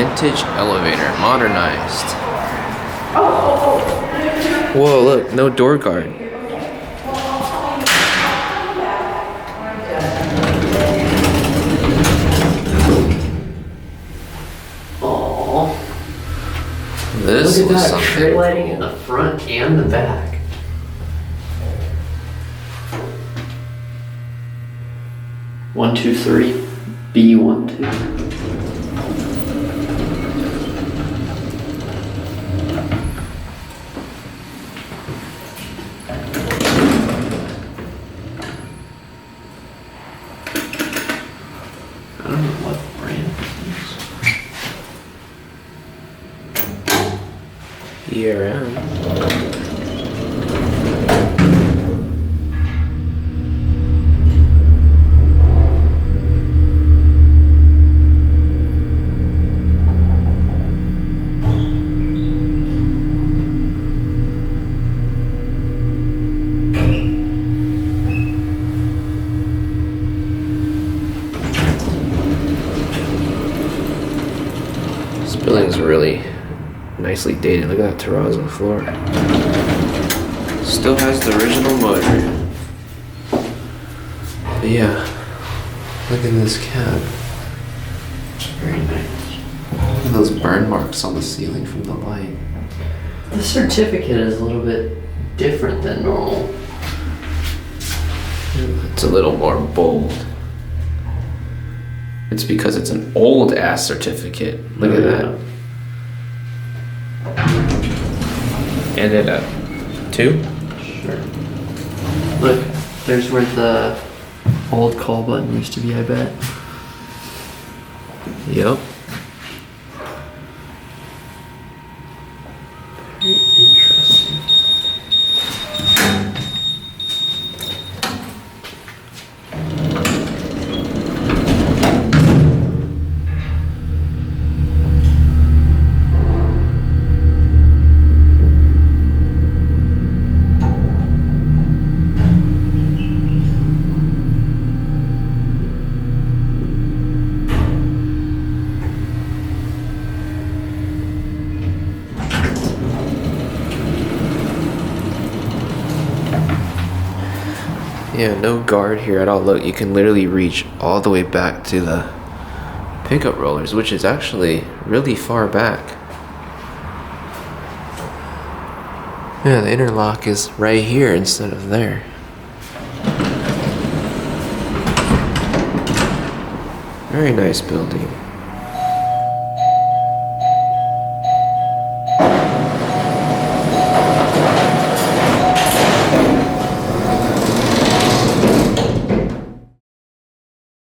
vintage elevator, modernized. Whoa, look, no door guard. Oh, This look at was that something tree lighting cool. in the front and the back. One, two, three. B12. I don't know what brand this is. ERM. This building's really nicely dated. Look at that terrazzo floor. Still has the original motor. But yeah, look at this cab. Very nice. Look at those burn marks on the ceiling from the light. The certificate is a little bit different than normal. It's a little more bold. It's because it's an old ass certificate. Look at that. Ended up 2? Sure. Look, there's where the old call button used to be, I bet. Yep. Very interesting. Yeah, no guard here at all. Look, you can literally reach all the way back to the pickup rollers, which is actually really far back. Yeah, the interlock is right here instead of there. Very nice building.